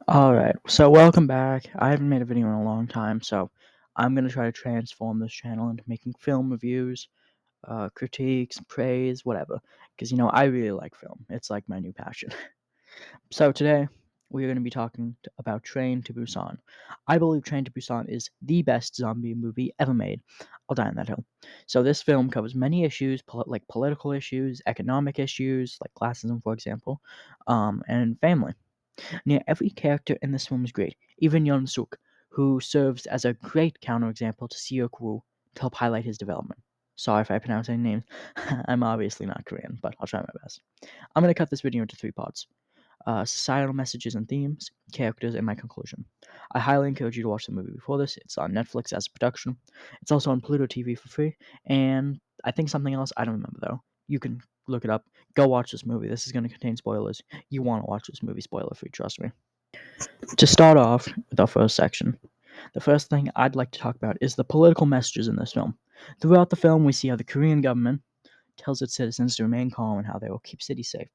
Alright, so welcome back. I haven't made a video in a long time, so I'm gonna try to transform this channel into making film reviews, critiques, praise, whatever. Because, I really like film. It's like my new passion. So today, we are going to be talking about Train to Busan. I believe Train to Busan is the best zombie movie ever made. I'll die on that hill. So this film covers many issues, like political issues, economic issues, like classism, for example, and family. Near every character in this film is great, even Yeon Suk, who serves as a great counterexample to Seok Woo to help highlight his development. Sorry if I pronounce any names. I'm obviously not Korean, but I'll try my best. I'm going to cut this video into 3 parts. Societal messages and themes, characters, and my conclusion. I highly encourage you to watch the movie before this. It's on Netflix as a production. It's also on Pluto TV for free, and I think something else, I don't remember though. You can look it up. Go watch this movie. This is going to contain spoilers. You want to watch this movie spoiler free, trust me. To start off with our first section, the first thing I'd like to talk about is the political messages in this film. Throughout the film, we see how the Korean government tells its citizens to remain calm and how they will keep cities safe.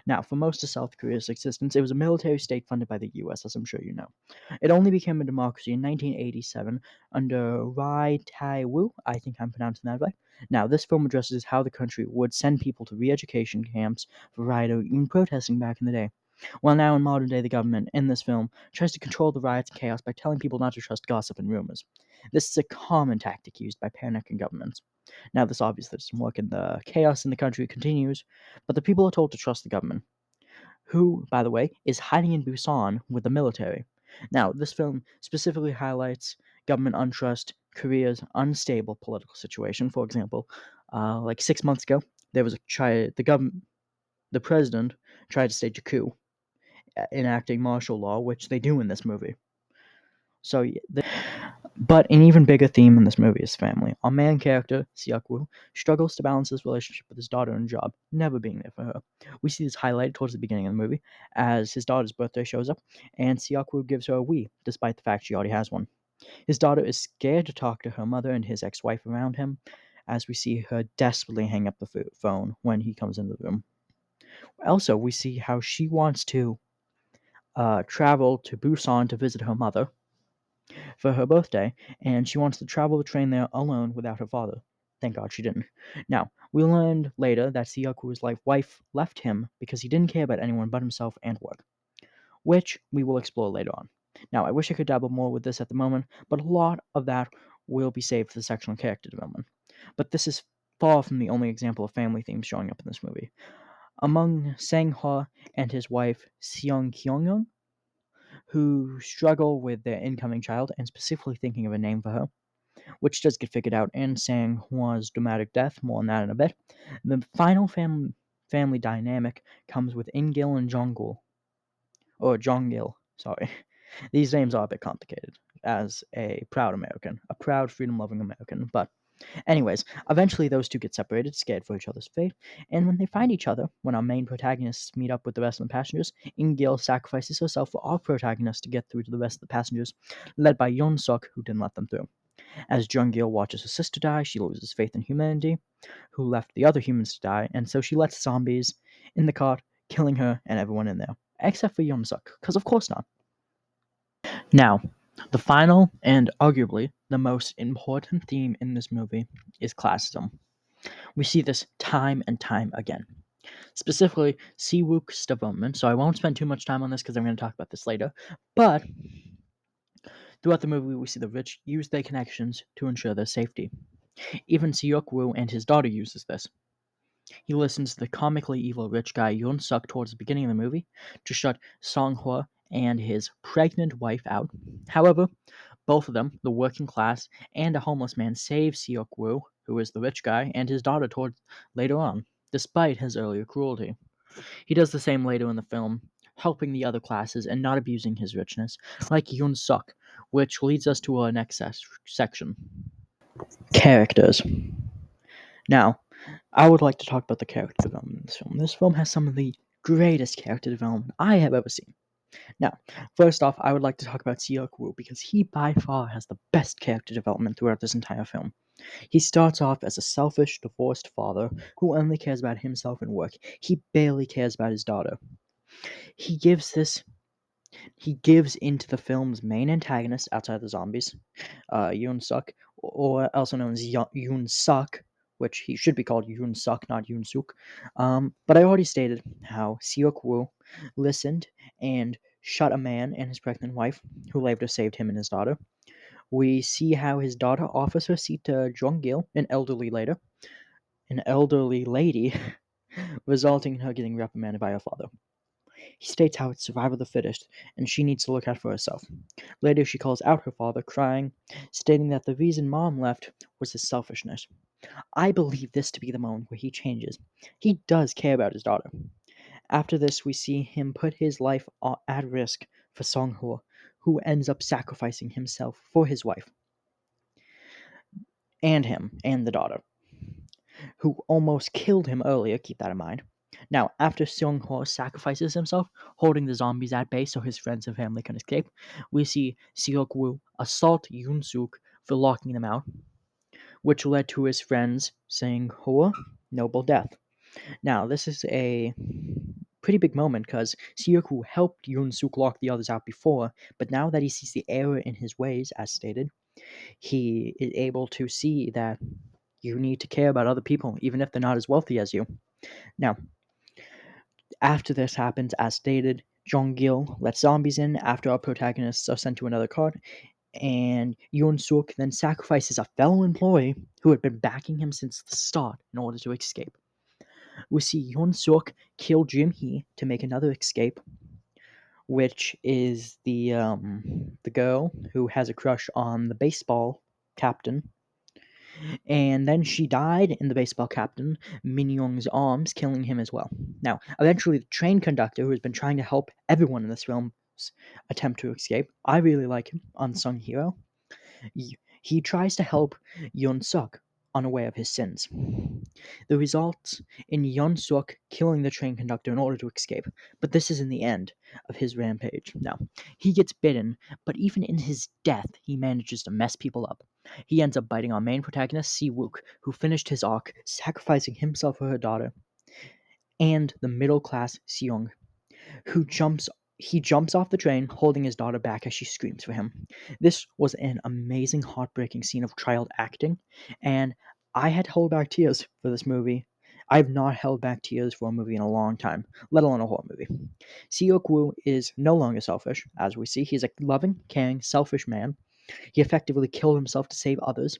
Now, for most of South Korea's existence, it was a military state funded by the US, as I'm sure you know. It only became a democracy in 1987 under Rai Tai-woo. I think I'm pronouncing that right. Now, this film addresses how the country would send people to re-education camps for rioting and protesting back in the day. Well, now in modern day, the government in this film tries to control the riots and chaos by telling people not to trust gossip and rumors. This is a common tactic used by panicking governments. Now, this obviously doesn't work, and the chaos in the country continues, but the people are told to trust the government, who, by the way, is hiding in Busan with the military. Now, this film specifically highlights government untrust, Korea's unstable political situation. For example, like 6 months ago, there was the president tried to stage a coup, enacting martial law, which they do in this movie. So, but an even bigger theme in this movie is family. Our main character, Seok-woo, struggles to balance his relationship with his daughter and job, never being there for her. We see this highlighted towards the beginning of the movie, as his daughter's birthday shows up, and Seok-woo gives her a Wii, despite the fact she already has one. His daughter is scared to talk to her mother and his ex-wife around him, as we see her desperately hang up the phone when he comes into the room. Also, we see how she wants to travel to Busan to visit her mother for her birthday, and she wants to travel the train there alone without her father. Thank God she didn't. Now, we learned later that Siyaku's wife left him because he didn't care about anyone but himself and work, which we will explore later on. Now, I wish I could dabble more with this at the moment, but a lot of that will be saved for the section on character development. But this is far from the only example of family themes showing up in this movie. Among Sang-ho and his wife Seong Kyung-young, who struggle with their incoming child and specifically thinking of a name for her, which does get figured out in Sang-hwa's dramatic death. More on that in a bit. The final family dynamic comes with In-gil and Jong-gil, or Jong-gil, sorry. These names are a bit complicated, as a proud American, a proud freedom-loving American, but anyways, eventually those two get separated, scared for each other's fate, and when they find each other, when our main protagonists meet up with the rest of the passengers, In-gil sacrifices herself for our protagonists to get through to the rest of the passengers, led by Yeon-suk, who didn't let them through. As Jung-gil watches her sister die, she loses faith in humanity, who left the other humans to die, and so she lets zombies in the cart, killing her and everyone in there. Except for Yeon-suk, because of course not. Now, the final and arguably the most important theme in this movie is classism. We see this time and time again. Specifically, Siwook's development, so I won't spend too much time on this because I'm going to talk about this later, but throughout the movie we see the rich use their connections to ensure their safety. Even Seok-woo and his daughter uses this. He listens to the comically evil rich guy Yoon-suk towards the beginning of the movie to shut Song-hwa and his pregnant wife out. However, both of them, the working class and a homeless man, save Seok-woo, who is the rich guy, and his daughter towards later on, despite his earlier cruelty. He does the same later in the film, helping the other classes and not abusing his richness, like Yoon-suk, which leads us to our next section. Characters. Now, I would like to talk about the character development in this film. This film has some of the greatest character development I have ever seen. Now, first off, I would like to talk about Seok-woo because he by far has the best character development throughout this entire film. He starts off as a selfish, divorced father who only cares about himself and work. He barely cares about his daughter. He gives this He gives into the film's main antagonist outside the zombies, Yoon Suk, or also known as Yoon Suk, which he should be called Yoon Suk, not Yoon Suk. But I already stated how Seok Woo listened and shot a man and his pregnant wife, who later saved him and his daughter. We see how his daughter offers her seat to Jong Gil, an elderly lady, resulting in her getting reprimanded by her father. He states how it's survival of the fittest, and she needs to look out for herself. Later, she calls out her father, crying, stating that the reason Mom left was his selfishness. I believe this to be the moment where he changes. He does care about his daughter. After this, we see him put his life at risk for Song Ho, who ends up sacrificing himself for his wife, and him, and the daughter, who almost killed him earlier, keep that in mind. Now, after Seong Ho sacrifices himself, holding the zombies at bay so his friends and family can escape, we see Seok Woo assault Yoon Suk for locking them out, which led to his friends saying Hoa, noble death. Now, this is a pretty big moment because Seok Woo helped Yoon Suk lock the others out before, but now that he sees the error in his ways, as stated, he is able to see that you need to care about other people, even if they're not as wealthy as you. Now, after this happens, as stated, Jong Gil lets zombies in after our protagonists are sent to another cart, and Yoon Suk then sacrifices a fellow employee who had been backing him since the start in order to escape. We see Yoon Suk kill Jim Hee to make another escape, which is the girl who has a crush on the baseball captain, and then she died in the baseball captain Min Young's arms, killing him as well. Now, eventually, the train conductor, who has been trying to help everyone in this film's attempt to escape, I really like him, unsung hero. He tries to help Yun Suk unaware of his sins. The results in Yun Suk killing the train conductor in order to escape. But this isn't the end of his rampage. No. He gets bitten, but even in his death, he manages to mess people up. He ends up biting our main protagonist, Si Wook, who finished his arc, sacrificing himself for her daughter, and the middle class Seong, who jumps off the train, holding his daughter back as she screams for him. This was an amazing, heartbreaking scene of child acting, and I had to hold back tears for this movie. I've not held back tears for a movie in a long time, let alone a horror movie. Seok Woo is no longer selfish, as we see. He's a loving, caring, selfish man. He effectively killed himself to save others,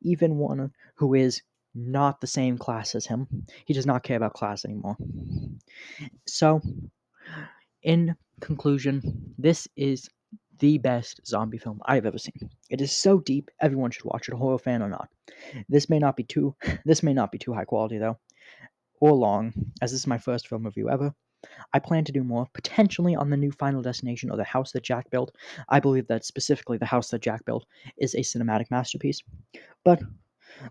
even one who is not the same class as him. He does not care about class anymore. So, in conclusion, this is the best zombie film I've ever seen. It is so deep, everyone should watch it, horror fan or not. This may not be too high quality though, or long, as this is my first film review ever. I plan to do more, potentially on the new Final Destination or the house that Jack built. I believe that specifically the house that Jack built is a cinematic masterpiece. But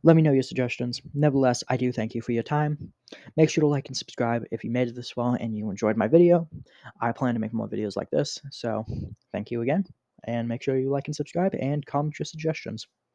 let me know your suggestions. Nevertheless, I do thank you for your time. Make sure to like and subscribe if you made it this far and you enjoyed my video. I plan to make more videos like this, so thank you again. And make sure you like and subscribe and comment your suggestions.